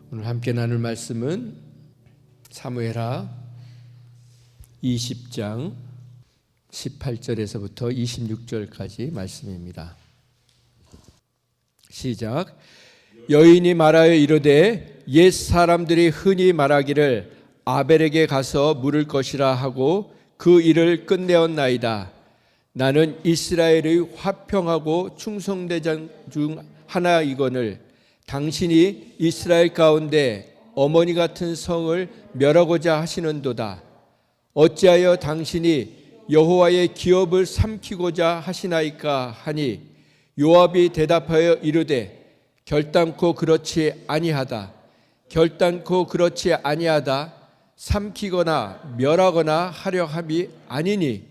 오늘 함께 나눌 말씀은 사무엘하 20장 18절에서부터 26절까지 말씀입니다. 시작. 여인이 말하여 이르되 옛 사람들이 흔히 말하기를 아벨에게 가서 물을 것이라 하고 그 일을 끝내었나이다. 나는 이스라엘의 화평하고 충성대장 중 하나이거늘 당신이 이스라엘 가운데 어머니 같은 성을 멸하고자 하시는도다. 어찌하여 당신이 여호와의 기업을 삼키고자 하시나이까 하니 요압이 대답하여 이르되 결단코 그렇지 아니하다. 결단코 그렇지 아니하다. 삼키거나 멸하거나 하려 함이 아니니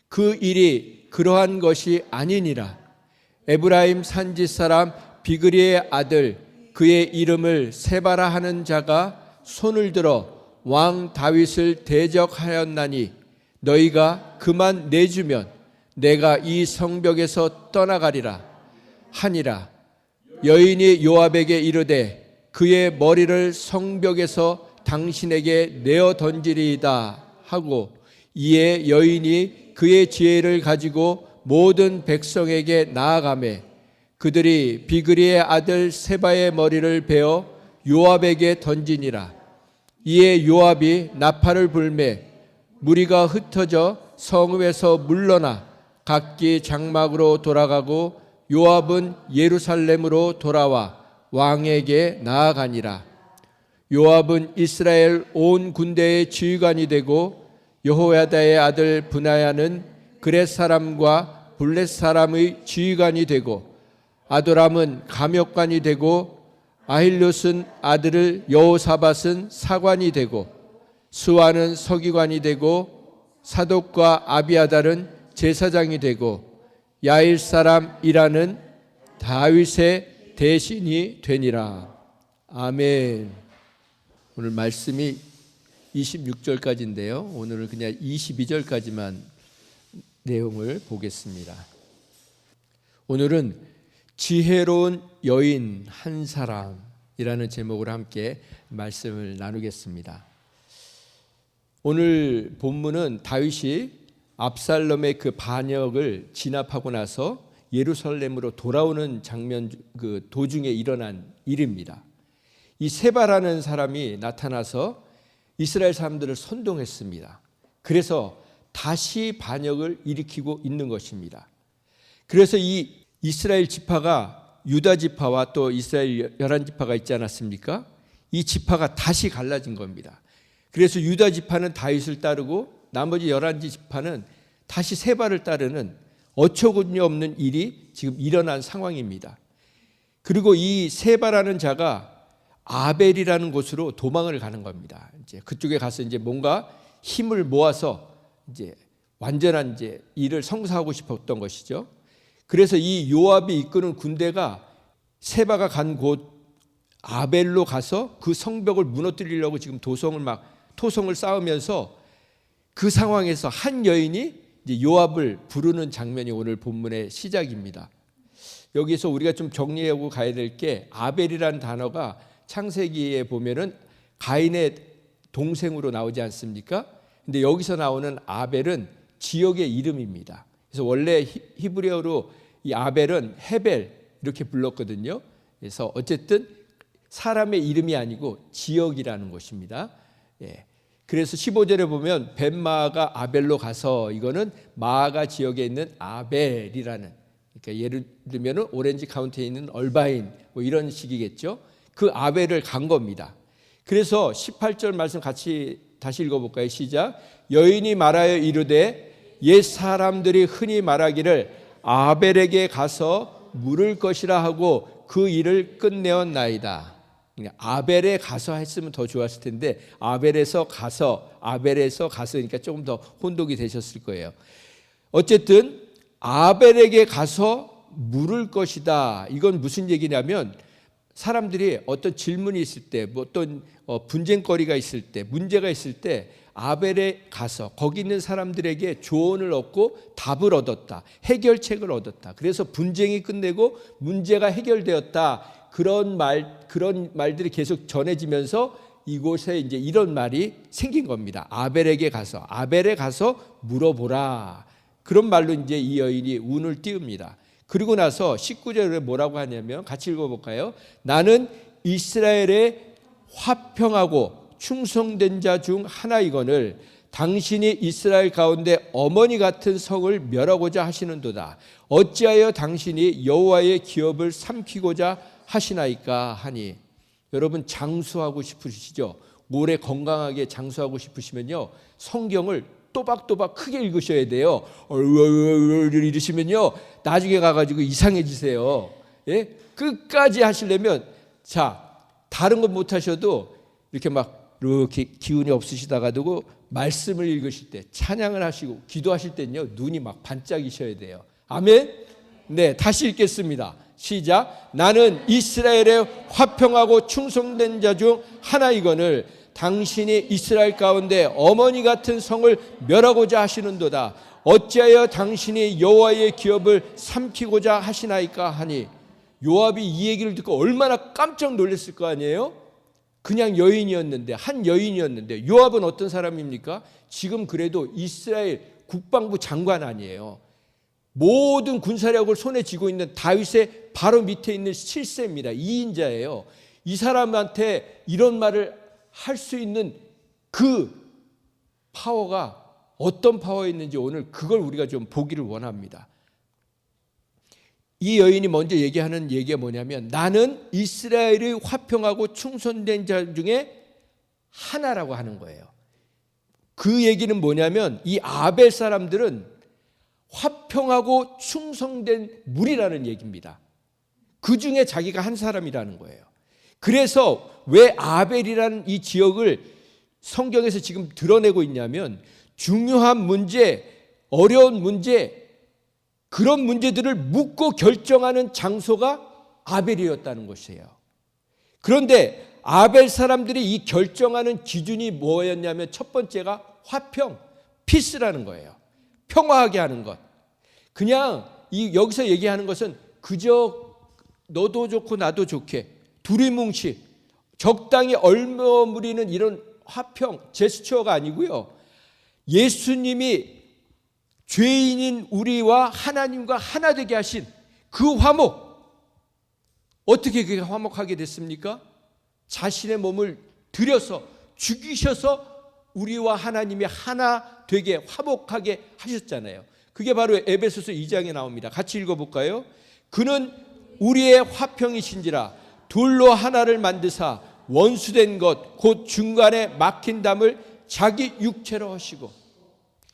그 일이 그러한 것이 아니니라. 에브라임 산지 사람 비그리의 아들 그의 이름을 세바라 하는 자가 손을 들어 왕 다윗을 대적하였나니 너희가 그만 내주면 내가 이 성벽에서 떠나가리라 하니라. 여인이 요압에게 이르되 그의 머리를 성벽에서 당신에게 내어 던지리이다 하고 이에 여인이 그의 지혜를 가지고 모든 백성에게 나아가매 그들이 비그리의 아들 세바의 머리를 베어 요압에게 던지니라. 이에 요압이 나팔을 불매 무리가 흩어져 성읍에서 물러나 각기 장막으로 돌아가고 요압은 예루살렘으로 돌아와 왕에게 나아가니라. 요압은 이스라엘 온 군대의 지휘관이 되고 여호야다의 아들 브나야는 그렛 사람과 블렛 사람의 지휘관이 되고 아도람은 감역관이 되고 아힐롯은 아들을 여호사밧은 사관이 되고 스와는 서기관이 되고 사독과 아비아달은 제사장이 되고 야일 사람 이라는 다윗의 대신이 되니라. 아멘. 오늘 말씀이 26절까지인데요. 오늘은 그냥 22절까지만 내용을 보겠습니다. 오늘은 지혜로운 여인 한 사람이라는 제목으로 함께 말씀을 나누겠습니다. 오늘 본문은 다윗이 압살롬의 그 반역을 진압하고 나서 예루살렘으로 돌아오는 장면 그 도중에 일어난 일입니다. 이 세바라는 사람이 나타나서 이스라엘 사람들을 선동했습니다. 그래서 다시 반역을 일으키고 있는 것입니다. 그래서 이 이스라엘 지파가 유다 지파와 또 이스라엘 11지파가 있지 않았습니까? 이 지파가 다시 갈라진 겁니다. 그래서 유다 지파는 다윗을 따르고 나머지 11지파는 다시 세바를 따르는 어처구니 없는 일이 지금 일어난 상황입니다. 그리고 이 세바라는 자가 아벨이라는 곳으로 도망을 가는 겁니다. 이제 그쪽에 가서 이제 뭔가 힘을 모아서 이제 완전한 이제 일을 성사하고 싶었던 것이죠. 그래서 이 요압이 이끄는 군대가 세바가 간 곳 아벨로 가서 그 성벽을 무너뜨리려고 지금 토성을 쌓으면서 그 상황에서 한 여인이 이제 요압을 부르는 장면이 오늘 본문의 시작입니다. 여기서 우리가 좀 정리하고 가야 될 게 아벨이라는 단어가 창세기에 보면은 가인의 동생으로 나오지 않습니까? 근데 여기서 나오는 아벨은 지역의 이름입니다. 그래서 원래 히브리어로 이 아벨은 헤벨 이렇게 불렀거든요. 그래서 어쨌든 사람의 이름이 아니고 지역이라는 것입니다. 예. 그래서 15절에 보면 벤마가 아벨로 가서 이거는 마가 지역에 있는 아벨이라는, 그러니까 예를 들면 오렌지 카운티에 있는 얼바인 뭐 이런 식이겠죠. 그 아벨을 간 겁니다. 그래서 18절 말씀 같이 다시 읽어볼까요? 시작. 여인이 말하여 이르되 옛 사람들이 흔히 말하기를 아벨에게 가서 물을 것이라 하고 그 일을 끝내었나이다. 아벨에 가서 했으면 더 좋았을 텐데 아벨에서 가서 그러니까 조금 더 혼동이 되셨을 거예요. 어쨌든 아벨에게 가서 물을 것이다. 이건 무슨 얘기냐면 사람들이 어떤 질문이 있을 때, 뭐 어떤 분쟁거리가 있을 때, 문제가 있을 때 아벨에 가서 거기 있는 사람들에게 조언을 얻고 답을 얻었다. 해결책을 얻었다. 그래서 분쟁이 끝내고 문제가 해결되었다. 그런 말들이 계속 전해지면서 이곳에 이제 이런 말이 생긴 겁니다. 아벨에 가서 물어보라. 그런 말로 이제 이 여인이 운을 띄웁니다. 그리고 나서 19절에 뭐라고 하냐면 같이 읽어볼까요? 나는 이스라엘의 화평하고 충성된 자 중 하나이거늘 당신이 이스라엘 가운데 어머니 같은 성을 멸하고자 하시는도다. 어찌하여 당신이 여호와의 기업을 삼키고자 하시나이까 하니. 여러분 장수하고 싶으시죠? 오래 건강하게 장수하고 싶으시면요, 성경을 또박또박 크게 읽으셔야 돼요. 이러시면요 나중에 가가지고 이상해지세요. 예? 끝까지 하시려면 다른 건 못하셔도 이렇게 기운이 없으시다가도 말씀을 읽으실 때, 찬양을 하시고 기도하실 때는요 눈이 막 반짝이셔야 돼요. 아멘. 네, 다시 읽겠습니다. 시작. 나는 이스라엘의 화평하고 충성된 자 중 하나이거늘 당신이 이스라엘 가운데 어머니 같은 성을 멸하고자 하시는도다. 어찌하여 당신이 여호와의 기업을 삼키고자 하시나이까 하니. 요압이 이 얘기를 듣고 얼마나 깜짝 놀랐을 거 아니에요? 그냥 한 여인이었는데 요압은 어떤 사람입니까? 지금 그래도 이스라엘 국방부 장관 아니에요. 모든 군사력을 손에 쥐고 있는 다윗의 바로 밑에 있는 7세입니다. 2인자예요. 이 사람한테 이런 말을 할 수 있는 그 파워가 어떤 파워였는지 오늘 그걸 우리가 좀 보기를 원합니다. 이 여인이 먼저 얘기하는 얘기가 뭐냐면 나는 이스라엘의 화평하고 충성된 자 중에 하나라고 하는 거예요. 그 얘기는 뭐냐면 이 아벨 사람들은 화평하고 충성된 무리라는 얘기입니다. 그 중에 자기가 한 사람이라는 거예요. 그래서 왜 아벨이라는 이 지역을 성경에서 지금 드러내고 있냐면 중요한 문제, 어려운 문제, 그런 문제들을 묻고 결정하는 장소가 아벨이었다는 것이에요. 그런데 아벨 사람들이 이 결정하는 기준이 뭐였냐면 첫 번째가 화평, 피스라는 거예요. 평화하게 하는 것. 그냥 여기서 얘기하는 것은 그저 너도 좋고 나도 좋게 두리뭉실 적당히 얼머무리는 이런 화평 제스처가 아니고요. 예수님이 죄인인 우리와 하나님과 하나 되게 하신 그 화목. 어떻게 그게 화목하게 됐습니까? 자신의 몸을 들여서 죽이셔서 우리와 하나님이 하나 되게 화목하게 하셨잖아요. 그게 바로 에베소서 2장에 나옵니다. 같이 읽어볼까요? 그는 우리의 화평이신지라 둘로 하나를 만드사 원수된 것 곧 중간에 막힌 담을 자기 육체로 하시고.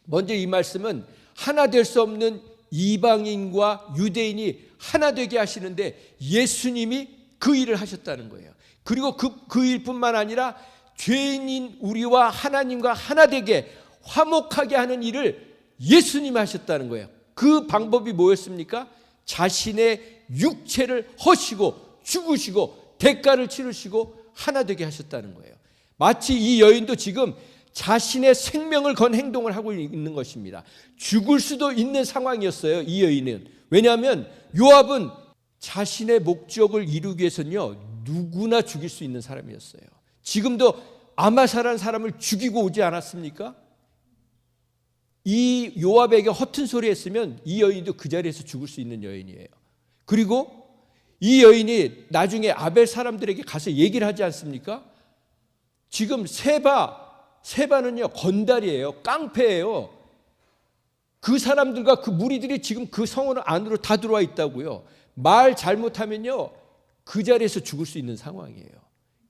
먼저 이 말씀은 하나 될 수 없는 이방인과 유대인이 하나 되게 하시는데 예수님이 그 일을 하셨다는 거예요. 그리고 그 일뿐만 아니라 죄인인 우리와 하나님과 하나 되게 화목하게 하는 일을 예수님이 하셨다는 거예요. 그 방법이 뭐였습니까? 자신의 육체를 허시고 죽으시고 대가를 치르시고 하나 되게 하셨다는 거예요. 마치 이 여인도 지금 자신의 생명을 건 행동을 하고 있는 것입니다. 죽을 수도 있는 상황이었어요, 이 여인은. 왜냐하면 요압은 자신의 목적을 이루기 위해서는요, 누구나 죽일 수 있는 사람이었어요. 지금도 아마사라는 사람을 죽이고 오지 않았습니까? 이 요압에게 허튼 소리 했으면 이 여인도 그 자리에서 죽을 수 있는 여인이에요. 그리고 이 여인이 나중에 아벨 사람들에게 가서 얘기를 하지 않습니까? 지금 세바는요 건달이에요. 깡패예요. 그 사람들과 그 무리들이 지금 그 성원 안으로 다 들어와 있다고요. 말 잘못하면요 그 자리에서 죽을 수 있는 상황이에요.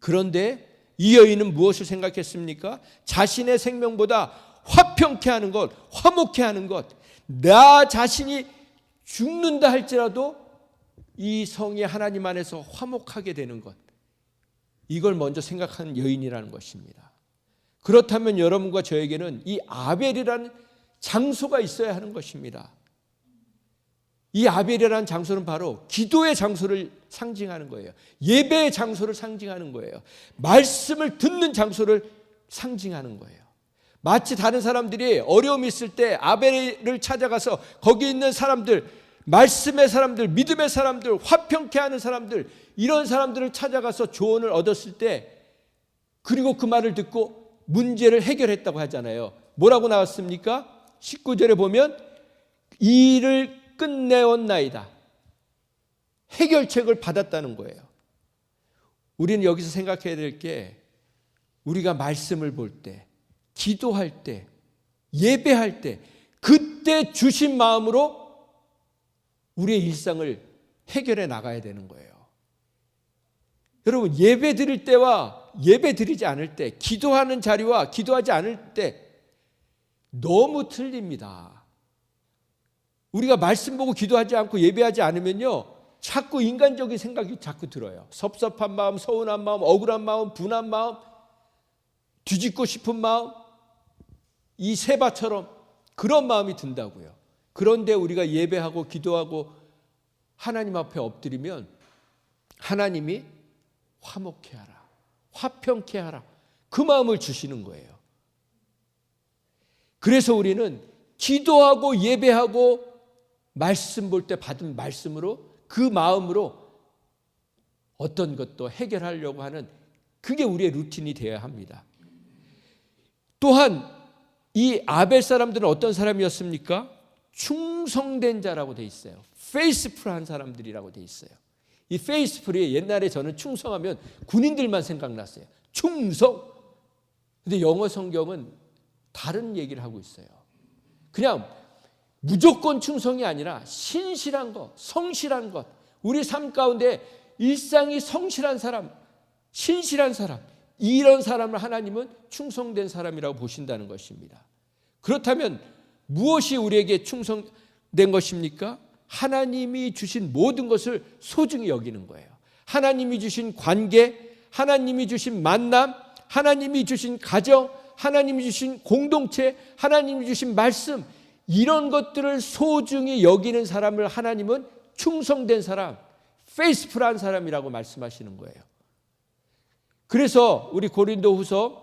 그런데 이 여인은 무엇을 생각했습니까? 자신의 생명보다 화평케 하는 것, 화목케 하는 것, 나 자신이 죽는다 할지라도 이 성이 하나님 안에서 화목하게 되는 것, 이걸 먼저 생각하는 여인이라는 것입니다. 그렇다면 여러분과 저에게는 이 아벨이라는 장소가 있어야 하는 것입니다. 이 아벨이라는 장소는 바로 기도의 장소를 상징하는 거예요. 예배의 장소를 상징하는 거예요. 말씀을 듣는 장소를 상징하는 거예요. 마치 다른 사람들이 어려움이 있을 때 아벨을 찾아가서 거기 있는 사람들 말씀의 사람들, 믿음의 사람들, 화평케 하는 사람들, 이런 사람들을 찾아가서 조언을 얻었을 때, 그리고 그 말을 듣고 문제를 해결했다고 하잖아요. 뭐라고 나왔습니까? 19절에 보면 이 일을 끝내었나이다. 해결책을 받았다는 거예요. 우리는 여기서 생각해야 될 게, 우리가 말씀을 볼 때, 기도할 때, 예배할 때, 그때 주신 마음으로 우리의 일상을 해결해 나가야 되는 거예요. 여러분, 예배 드릴 때와 예배 드리지 않을 때, 기도하는 자리와 기도하지 않을 때 너무 틀립니다. 우리가 말씀 보고 기도하지 않고 예배하지 않으면요, 자꾸 인간적인 생각이 자꾸 들어요. 섭섭한 마음, 서운한 마음, 억울한 마음, 분한 마음, 뒤집고 싶은 마음, 이 세바처럼 그런 마음이 든다고요. 그런데 우리가 예배하고 기도하고 하나님 앞에 엎드리면 하나님이 화목케 하라, 화평케 하라, 그 마음을 주시는 거예요. 그래서 우리는 기도하고 예배하고 말씀 볼 때 받은 말씀으로, 그 마음으로 어떤 것도 해결하려고 하는, 그게 우리의 루틴이 되어야 합니다. 또한 이 아벨 사람들은 어떤 사람이었습니까? 충성된 자라고 돼 있어요. 페이스풀한 사람들이라고 돼 있어요. 이 페이스풀이, 옛날에 저는 충성하면 군인들만 생각났어요. 충성. 근데 영어 성경은 다른 얘기를 하고 있어요. 그냥 무조건 충성이 아니라 신실한 것, 성실한 것, 우리 삶 가운데 일상이 성실한 사람, 신실한 사람, 이런 사람을 하나님은 충성된 사람이라고 보신다는 것입니다. 그렇다면 무엇이 우리에게 충성된 것입니까? 하나님이 주신 모든 것을 소중히 여기는 거예요. 하나님이 주신 관계, 하나님이 주신 만남, 하나님이 주신 가정, 하나님이 주신 공동체, 하나님이 주신 말씀, 이런 것들을 소중히 여기는 사람을 하나님은 충성된 사람, 페이스풀한 사람이라고 말씀하시는 거예요. 그래서 우리 고린도후서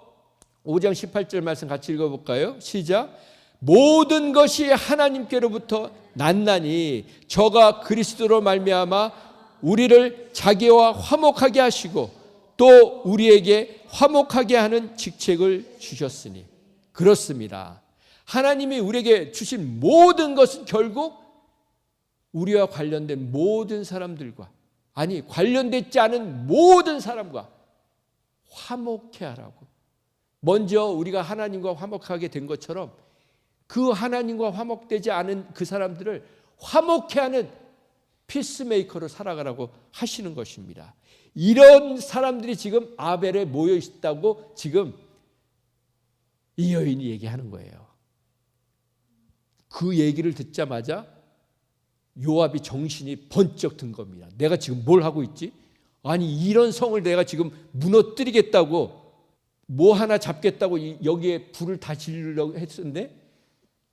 5장 18절 말씀 같이 읽어볼까요? 시작. 모든 것이 하나님께로부터 났나니 저가 그리스도로 말미암아 우리를 자기와 화목하게 하시고 또 우리에게 화목하게 하는 직책을 주셨으니. 그렇습니다. 하나님이 우리에게 주신 모든 것은 결국 우리와 관련된 모든 사람들과, 아니 관련되지 않은 모든 사람과 화목해 하라고. 먼저 우리가 하나님과 화목하게 된 것처럼 그 하나님과 화목되지 않은 그 사람들을 화목해 하는 피스메이커로 살아가라고 하시는 것입니다. 이런 사람들이 지금 아벨에 모여 있다고 지금 이 여인이 얘기하는 거예요. 그 얘기를 듣자마자 요압이 정신이 번쩍 든 겁니다. 내가 지금 뭘 하고 있지? 아니 이런 성을 내가 지금 무너뜨리겠다고, 뭐 하나 잡겠다고 여기에 불을 다 지르려고 했었는데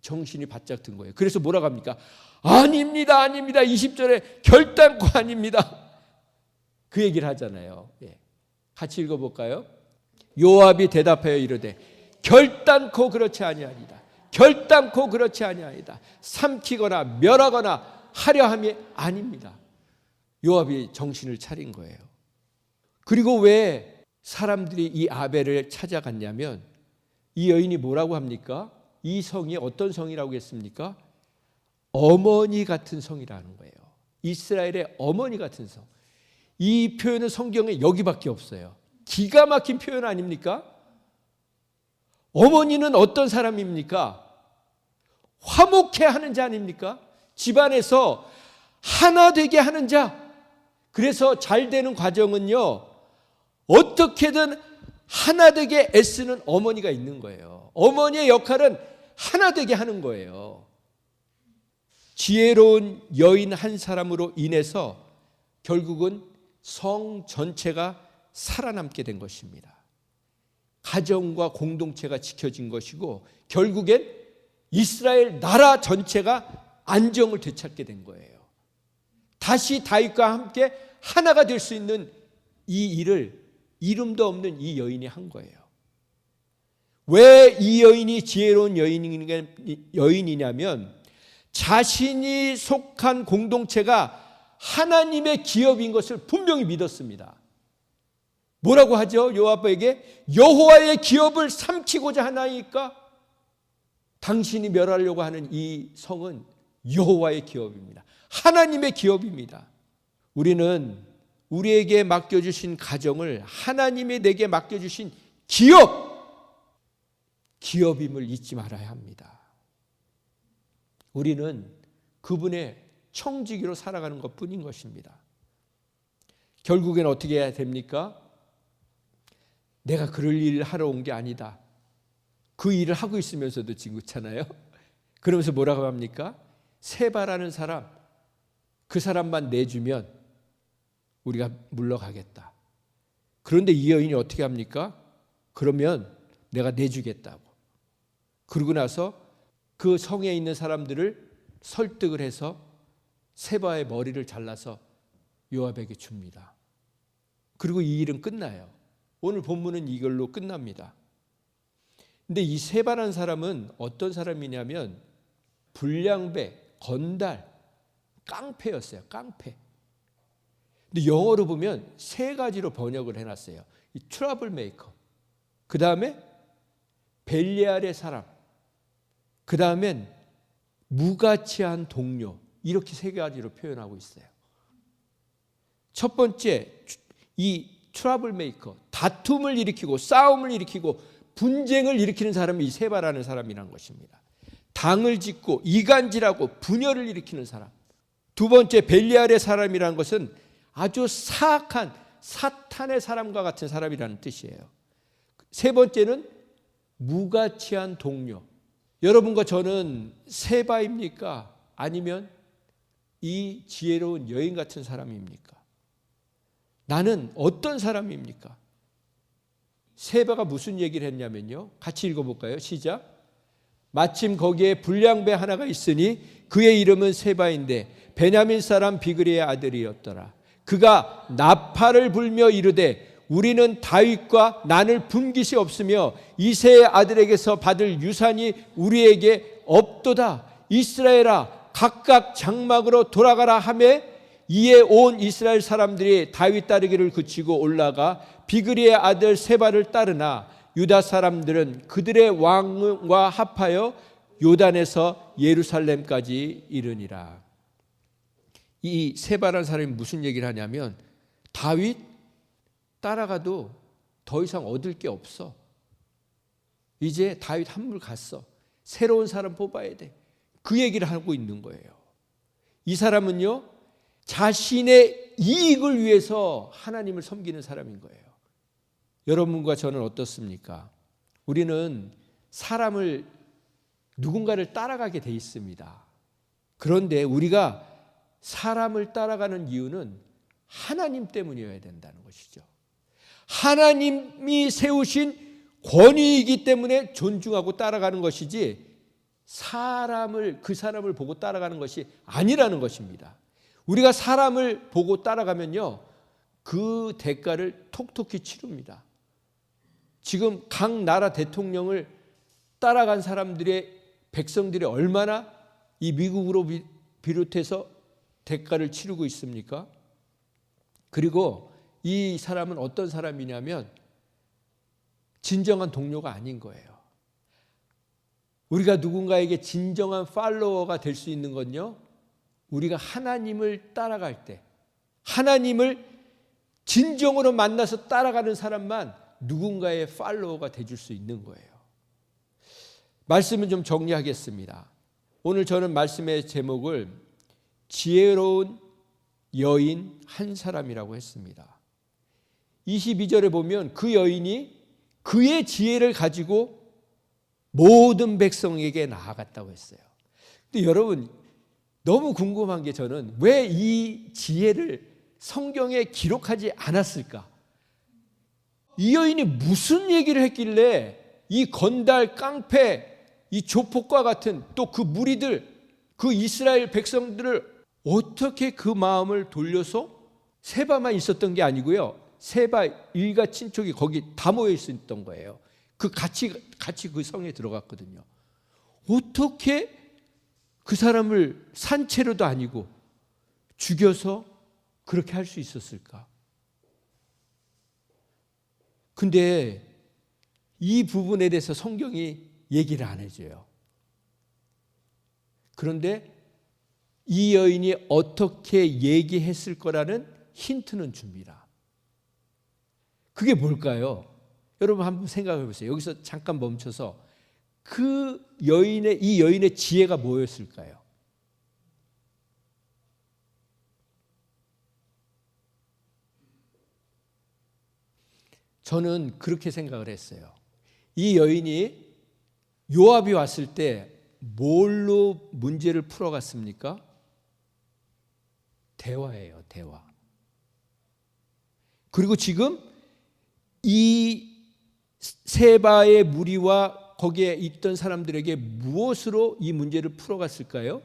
정신이 바짝 든 거예요. 그래서 뭐라고 합니까? 아닙니다, 아닙니다. 20절에 결단코 아닙니다. 그 얘기를 하잖아요. 같이 읽어볼까요? 요압이 대답하여 이르되 결단코 그렇지 아니하리다. 결단코 그렇지 아니하리다. 삼키거나 멸하거나 하려 함이 아닙니다. 요압이 정신을 차린 거예요. 그리고 왜 사람들이 이 아벨을 찾아갔냐면, 이 여인이 뭐라고 합니까? 이 성이 어떤 성이라고 했습니까? 어머니 같은 성이라는 거예요. 이스라엘의 어머니 같은 성. 이 표현은 성경에 여기밖에 없어요. 기가 막힌 표현 아닙니까? 어머니는 어떤 사람입니까? 화목해 하는 자 아닙니까? 집안에서 하나 되게 하는 자. 그래서 잘 되는 과정은요, 어떻게든 하나 되게 애쓰는 어머니가 있는 거예요. 어머니의 역할은 하나 되게 하는 거예요. 지혜로운 여인 한 사람으로 인해서 결국은 성 전체가 살아남게 된 것입니다. 가정과 공동체가 지켜진 것이고 결국엔 이스라엘 나라 전체가 안정을 되찾게 된 거예요. 다시 다윗과 함께 하나가 될 수 있는 이 일을 이름도 없는 이 여인이 한 거예요. 왜 이 여인이 지혜로운 여인이냐면, 자신이 속한 공동체가 하나님의 기업인 것을 분명히 믿었습니다. 뭐라고 하죠? 요압에게 여호와의 기업을 삼키고자 하나이까? 당신이 멸하려고 하는 이 성은 여호와의 기업입니다. 하나님의 기업입니다. 우리는 우리에게 맡겨주신 가정을 하나님이 내게 맡겨주신 기업임을 잊지 말아야 합니다. 우리는 그분의 청지기로 살아가는 것뿐인 것입니다. 결국엔 어떻게 해야 됩니까? 내가 그럴 일을 하러 온 게 아니다. 그 일을 하고 있으면서도 지금 그렇잖아요. 그러면서 뭐라고 합니까? 세바라는 사람, 그 사람만 내주면 우리가 물러가겠다. 그런데 이 여인이 어떻게 합니까? 그러면 내가 내주겠다고. 그러고 나서 그 성에 있는 사람들을 설득을 해서 세바의 머리를 잘라서 요압에게 줍니다. 그리고 이 일은 끝나요. 오늘 본문은 이걸로 끝납니다. 근데 이 세바라는 사람은 어떤 사람이냐면 불량배, 건달, 깡패였어요. 깡패. 근데 영어로 보면 세 가지로 번역을 해놨어요. 이 트러블 메이커, 그 다음에 벨리알의 사람, 그 다음엔 무가치한 동료, 이렇게 세 가지로 표현하고 있어요. 첫 번째, 이 트러블 메이커, 다툼을 일으키고 싸움을 일으키고 분쟁을 일으키는 사람이 이 세바라는 사람이라는 것입니다. 당을 짓고 이간질하고 분열을 일으키는 사람. 두 번째, 벨리알의 사람이라는 것은 아주 사악한 사탄의 사람과 같은 사람이라는 뜻이에요. 세 번째는 무가치한 동료. 여러분과 저는 세바입니까? 아니면 이 지혜로운 여인 같은 사람입니까? 나는 어떤 사람입니까? 세바가 무슨 얘기를 했냐면요, 같이 읽어볼까요? 시작. 마침 거기에 불량배 하나가 있으니 그의 이름은 세바인데 베냐민 사람 비그리의 아들이었더라. 그가 나팔을 불며 이르되 우리는 다윗과 나눌 분깃이 없으며 이새의 아들에게서 받을 유산이 우리에게 없도다. 이스라엘아, 각각 장막으로 돌아가라 하매 이에 온 이스라엘 사람들이 다윗 따르기를 그치고 올라가 비그리의 아들 세바를 따르나 유다 사람들은 그들의 왕과 합하여 요단에서 예루살렘까지 이르니라. 이 세바라는 사람이 무슨 얘기를 하냐면 다윗 따라가도 더 이상 얻을 게 없어. 이제 다윗 한물 갔어. 새로운 사람 뽑아야 돼. 그 얘기를 하고 있는 거예요. 이 사람은요, 자신의 이익을 위해서 하나님을 섬기는 사람인 거예요. 여러분과 저는 어떻습니까? 우리는 누군가를 따라가게 돼 있습니다. 그런데 우리가 사람을 따라가는 이유는 하나님 때문이어야 된다는 것이죠. 하나님이 세우신 권위이기 때문에 존중하고 따라가는 것이지 그 사람을 보고 따라가는 것이 아니라는 것입니다. 우리가 사람을 보고 따라가면요, 그 대가를 톡톡히 치릅니다. 지금 각 나라 대통령을 따라간 백성들이 얼마나 이 미국으로 비롯해서 대가를 치르고 있습니까? 그리고 이 사람은 어떤 사람이냐면 진정한 동료가 아닌 거예요. 우리가 누군가에게 진정한 팔로워가 될 수 있는 건요, 우리가 하나님을 따라갈 때, 하나님을 진정으로 만나서 따라가는 사람만 누군가의 팔로워가 되줄 수 있는 거예요. 말씀을 좀 정리하겠습니다. 오늘 저는 말씀의 제목을 지혜로운 여인 한 사람이라고 했습니다. 22절에 보면 그 여인이 그의 지혜를 가지고 모든 백성에게 나아갔다고 했어요. 근데 여러분, 너무 궁금한 게 저는 왜 이 지혜를 성경에 기록하지 않았을까? 이 여인이 무슨 얘기를 했길래 이 건달, 깡패, 이 조폭과 같은 또 그 무리들, 그 이스라엘 백성들을 어떻게 그 마음을 돌려서 세바만 있었던 게 아니고요, 세바 일가 친족이 거기 다 모여 있었던 거예요. 같이 그 성에 들어갔거든요. 어떻게 그 사람을 산채로도 아니고 죽여서 그렇게 할 수 있었을까? 근데 이 부분에 대해서 성경이 얘기를 안 해줘요. 그런데 이 여인이 어떻게 얘기했을 거라는 힌트는 줍니다. 그게 뭘까요? 여러분 한번 생각해 보세요. 여기서 잠깐 멈춰서 이 여인의 지혜가 뭐였을까요? 저는 그렇게 생각을 했어요. 이 여인이 요압이 왔을 때 뭘로 문제를 풀어갔습니까? 대화예요, 대화. 그리고 지금 이 세바의 무리와 거기에 있던 사람들에게 무엇으로 이 문제를 풀어갔을까요?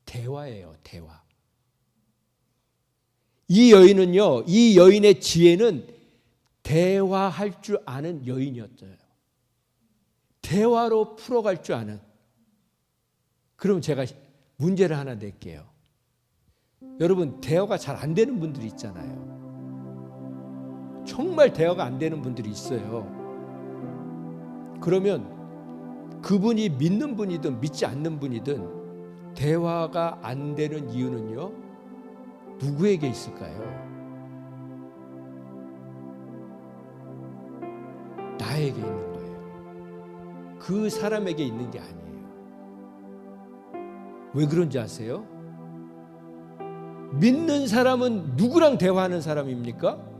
대화예요, 대화. 이 여인은요, 이 여인의 지혜는 대화할 줄 아는 여인이었어요. 대화로 풀어갈 줄 아는. 그럼 제가 문제를 하나 낼게요. 여러분, 대화가 잘 안 되는 분들이 있잖아요. 정말 대화가 안 되는 분들이 있어요. 그러면 그분이 믿는 분이든 믿지 않는 분이든 대화가 안 되는 이유는요, 누구에게 있을까요? 나에게 있는 거예요. 그 사람에게 있는 게 아니에요. 왜 그런지 아세요? 믿는 사람은 누구랑 대화하는 사람입니까?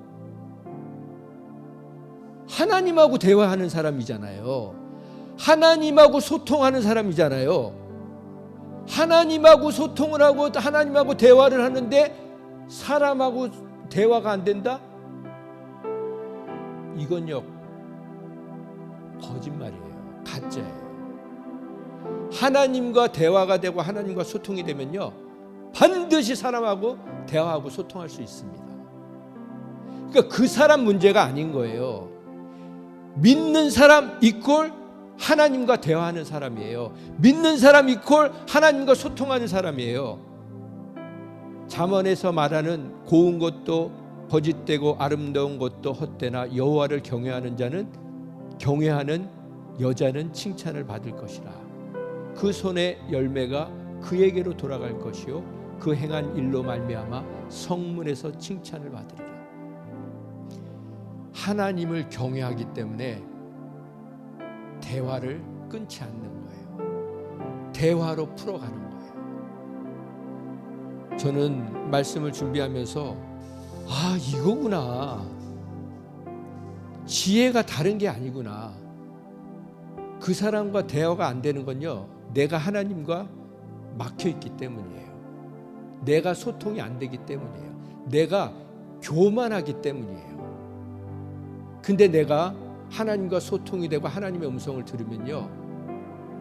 하나님하고 대화하는 사람이잖아요. 하나님하고 소통하는 사람이잖아요. 하나님하고 소통을 하고 하나님하고 대화를 하는데 사람하고 대화가 안 된다? 이건요, 거짓말이에요. 가짜예요. 하나님과 대화가 되고 하나님과 소통이 되면요, 반드시 사람하고 대화하고 소통할 수 있습니다. 그러니까 그 사람 문제가 아닌 거예요. 믿는 사람 이꼴 하나님과 대화하는 사람이에요. 믿는 사람 이꼴 하나님과 소통하는 사람이에요. 잠언에서 말하는 고운 것도 거짓되고 아름다운 것도 헛되나 여호와를 경외하는 여자는 칭찬을 받을 것이라. 그 손의 열매가 그에게로 돌아갈 것이요 그 행한 일로 말미암아 성문에서 칭찬을 받으리라. 하나님을 경외하기 때문에 대화를 끊지 않는 거예요. 대화로 풀어가는 거예요. 저는 말씀을 준비하면서 이거구나. 지혜가 다른 게 아니구나. 그 사람과 대화가 안 되는 건요, 내가 하나님과 막혀 있기 때문이에요. 내가 소통이 안 되기 때문이에요. 내가 교만하기 때문이에요. 근데 내가 하나님과 소통이 되고 하나님의 음성을 들으면요,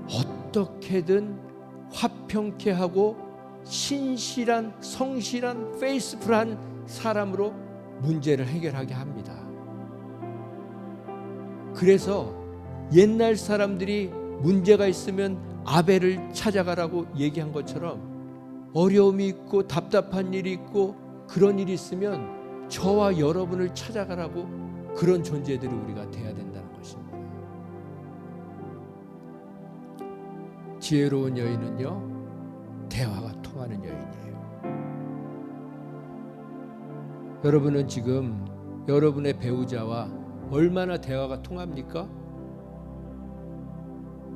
어떻게든 화평케 하고 신실한, 성실한, 페이스풀한 사람으로 문제를 해결하게 합니다. 그래서 옛날 사람들이 문제가 있으면 아벨을 찾아가라고 얘기한 것처럼 어려움이 있고 답답한 일이 있고 그런 일이 있으면 저와 여러분을 찾아가라고, 그런 존재들이 우리가 돼야 된다는 것입니다. 지혜로운 여인은요, 대화가 통하는 여인이에요. 여러분은 지금 여러분의 배우자와 얼마나 대화가 통합니까?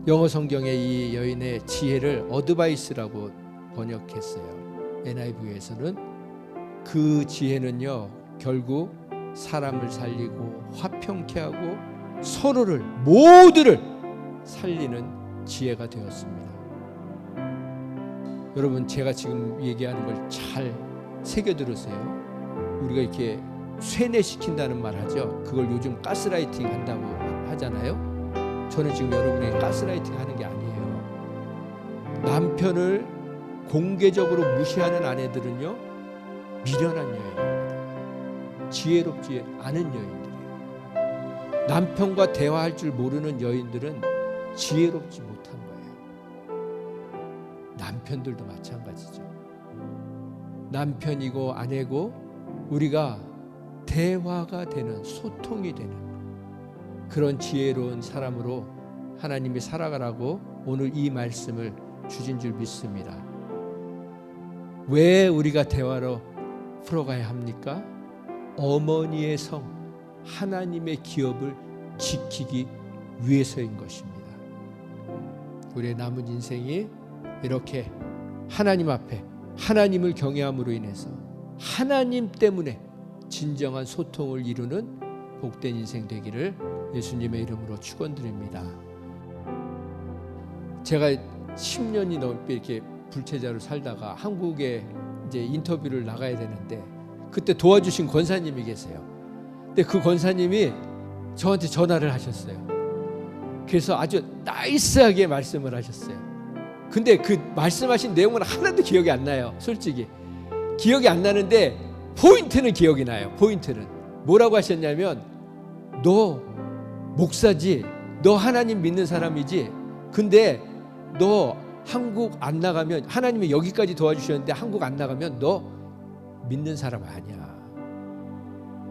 영어 성경에 이 여인의 지혜를 어드바이스라고 번역했어요. NIV에서는 그 지혜는요, 결국 사람을 살리고 화평케 하고 서로를, 모두를 살리는 지혜가 되었습니다. 여러분, 제가 지금 얘기하는 걸 잘 새겨 들으세요. 우리가 이렇게 쇠뇌시킨다는 말 하죠. 그걸 요즘 가스라이팅 한다고 하잖아요. 저는 지금 여러분에게 가스라이팅 하는 게 아니에요. 남편을 공개적으로 무시하는 아내들은요, 미련한 여인입니다. 지혜롭지 않은 여인들이에요. 남편과 대화할 줄 모르는 여인들은 지혜롭지 못한 거예요. 남편들도 마찬가지죠. 남편이고 아내고 우리가 대화가 되는, 소통이 되는 그런 지혜로운 사람으로 하나님이 살아가라고 오늘 이 말씀을 주신 줄 믿습니다. 왜 우리가 대화로 풀어가야 합니까? 어머니의 성, 하나님의 기업을 지키기 위해서인 것입니다. 우리의 남은 인생이 이렇게 하나님 앞에 하나님을 경외함으로 인해서 하나님 때문에 진정한 소통을 이루는 복된 인생 되기를 예수님의 이름으로 축원드립니다. 제가 10년이 넘게 이렇게 불체자로 살다가 한국에 이제 인터뷰를 나가야 되는데 그때 도와주신 권사님이 계세요. 근데 그 권사님이 저한테 전화를 하셨어요. 그래서 아주 나이스하게 말씀을 하셨어요. 근데 그 말씀하신 내용은 하나도 기억이 안 나요. 솔직히 기억이 안 나는데 포인트는 기억이 나요. 포인트는 뭐라고 하셨냐면, 너 목사지, 너 하나님 믿는 사람이지, 근데 너 한국 안 나가면, 하나님이 여기까지 도와주셨는데 한국 안 나가면 너 믿는 사람 아니야.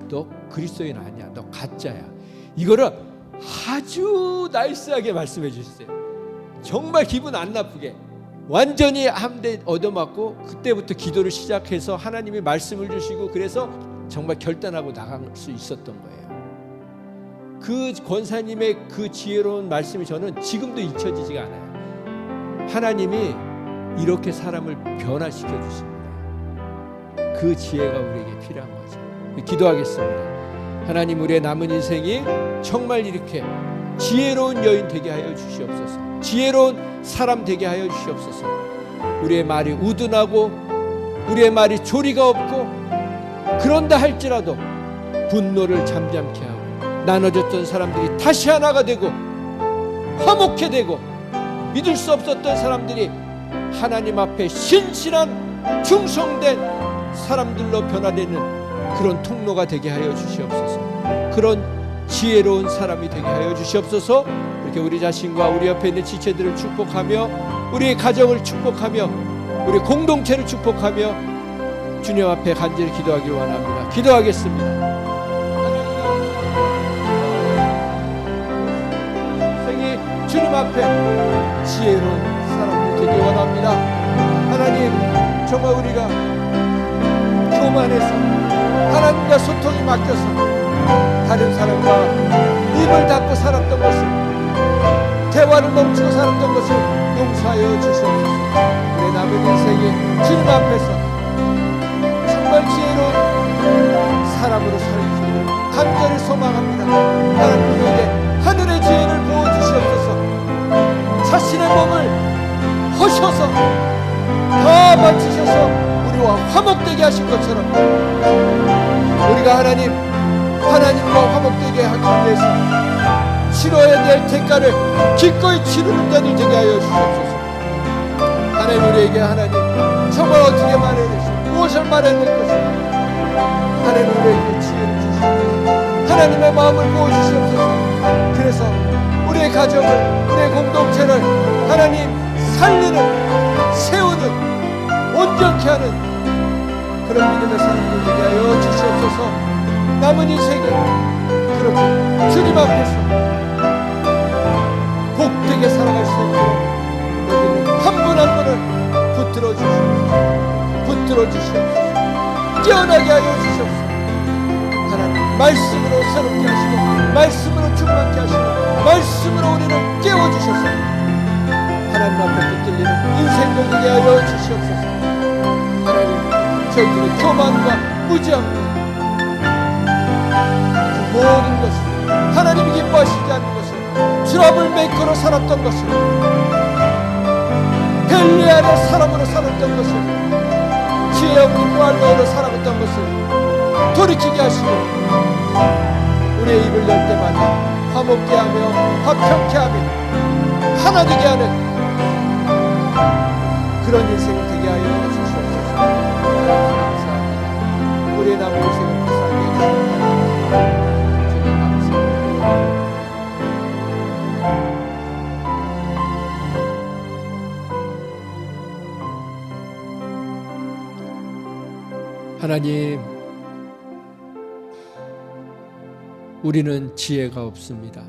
너 그리스도인 아니야. 너 가짜야. 이거를 아주 나이스하게 말씀해 주셨어요. 정말 기분 안 나쁘게 완전히 한 대 얻어맞고, 그때부터 기도를 시작해서 하나님이 말씀을 주시고, 그래서 정말 결단하고 나갈 수 있었던 거예요. 그 권사님의 그 지혜로운 말씀이 저는 지금도 잊혀지지가 않아요. 하나님이 이렇게 사람을 변화시켜 주십니다. 그 지혜가 우리에게 필요한 거죠. 기도하겠습니다. 하나님, 우리의 남은 인생이 정말 이렇게 지혜로운 여인 되게 하여 주시옵소서. 지혜로운 사람 되게 하여 주시옵소서. 우리의 말이 우둔하고 우리의 말이 조리가 없고, 그런다 할지라도 분노를 잠잠케 하고 나눠졌던 사람들이 다시 하나가 되고, 화목해 되고, 믿을 수 없었던 사람들이 하나님 앞에 신실한 충성된 사람들로 변화되는 그런 통로가 되게 하여 주시옵소서. 그런 지혜로운 사람이 되게 하여 주시옵소서. 이렇게 우리 자신과 우리 옆에 있는 지체들을 축복하며, 우리의 가정을 축복하며, 우리 공동체를 축복하며 주님 앞에 간절히 기도하기 원합니다. 기도하겠습니다. 생이 주님 앞에 지혜로운 사람들 되기 원합니다. 하나님, 정말 우리가 교만해서 하나님과 소통이 막혀서 다른 사람과 입을 닫고 살았던 것을, 대화를 멈추고 살았던 것을 용서하여 주시옵소서. 우리 남은 인생이 주님 앞에서 정말 지혜로운 사람으로 살기를 간절히 소망합니다. 하나님에게 하늘의 지혜를 부어주시옵소서. 자신의 몸을 허셔서 다 바치셔서 우리와 화목되게 하신 것처럼, 우리가 하나님과 화목되게 하기 위해서 치러야 될 대가를 기꺼이 치르는 자들 되게 하여 주시옵소서. 하나님, 우리에게 정말 어떻게 말해야 되시, 무엇을 말해야 될 것인가, 하나님 우리에게 지혜를 주시옵소서. 하나님의 마음을 부어주시옵소서. 그래서 우리의 가정을, 우리의 공동체를 하나님 살리는, 세우는, 온전케 하는 그런 믿음의 사람들 되게 하여 주시옵소서. 남은 인생에 그렇게 주님 앞에서 복되게 살아갈 수 있도록 여기는 한 분 한 분을 붙들어 주시옵소서. 붙들어 주시옵소서. 깨어나게 하여 주시옵소서. 하나님, 말씀으로 새롭게 하시고, 말씀으로 충만케 하시고, 말씀으로 우리를 깨워주셔서 하나님 앞에 붙들리는 인생도 되게 하여 주시옵소서. 하나님, 저희들의 교만과 무지함과 그 모든 것을, 하나님이 기뻐하시지 않는 것을, 주랍을 메이커로 살았던 것을, 벨리알의 사람으로 살았던 것을, 지혜 없는 부활로로 살아갔던 것을 돌이키게 하시고, 우리의 입을 열 때마다 화목게 하며 화평케 하며 하나 되게 하는 그런 인생을 되게 하여 주시옵소서. 감사합니다. 우리의 남은 인생을 불쌍히 해주시옵소서. 하나님, 우리는 지혜가 없습니다.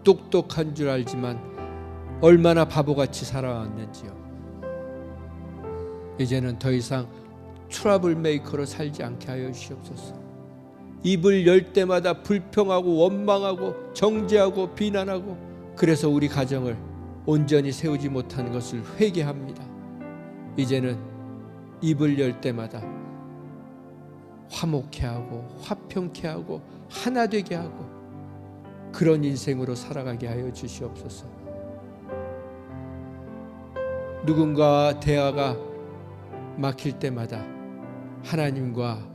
똑똑한 줄 알지만 얼마나 바보같이 살아왔는지요. 이제는 더 이상 트러블 메이커로 살지 않게 하여 주시옵소서. 입을 열 때마다 불평하고 원망하고 정죄하고 비난하고, 그래서 우리 가정을 온전히 세우지 못한 것을 회개합니다. 이제는 입을 열 때마다 화목케 하고 화평케 하고 하나 되게 하고 그런 인생으로 살아가게 하여 주시옵소서. 누군가와 대화가 막힐 때마다 하나님과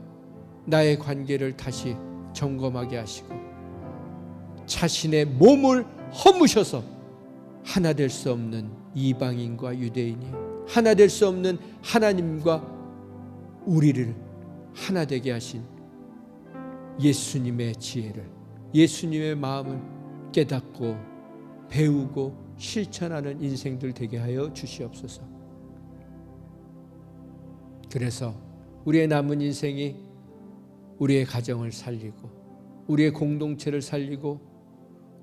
나의 관계를 다시 점검하게 하시고 자신의 몸을 허무셔서 하나 될 수 없는 이방인과 유대인이 하나 될 수 없는 하나님과 우리를 하나 되게 하신 예수님의 지혜를, 예수님의 마음을 깨닫고 배우고 실천하는 인생들 되게 하여 주시옵소서. 그래서 우리의 남은 인생이 우리의 가정을 살리고 우리의 공동체를 살리고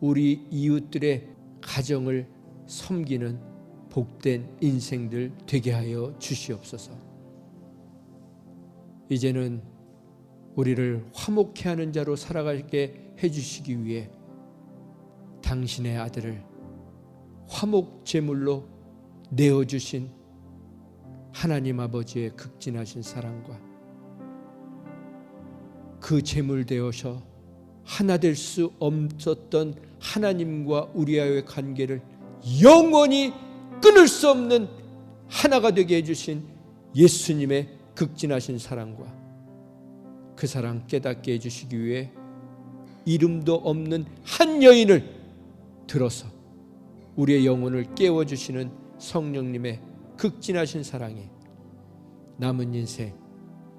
우리 이웃들의 가정을 섬기는 복된 인생들 되게 하여 주시옵소서. 이제는 우리를 화목케 하는 자로 살아가게 해주시기 위해 당신의 아들을 화목 제물로 내어주신 하나님 아버지의 극진하신 사랑과 그 제물 되어서 하나 될 수 없었던 하나님과 우리와의 관계를 영원히 끊을 수 없는 하나가 되게 해주신 예수님의 극진하신 사랑과 그 사랑 깨닫게 해주시기 위해 이름도 없는 한 여인을 들어서 우리의 영혼을 깨워주시는 성령님의 극진하신 사랑에 남은 인생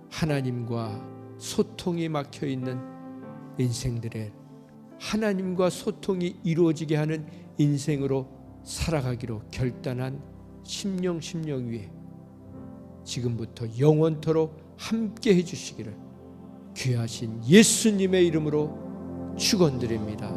하나님과 소통이 막혀있는 인생들의 하나님과 소통이 이루어지게 하는 인생으로 살아가기로 결단한 심령 위에 지금부터 영원토록 함께 해주시기를 귀하신 예수님의 이름으로 축원드립니다.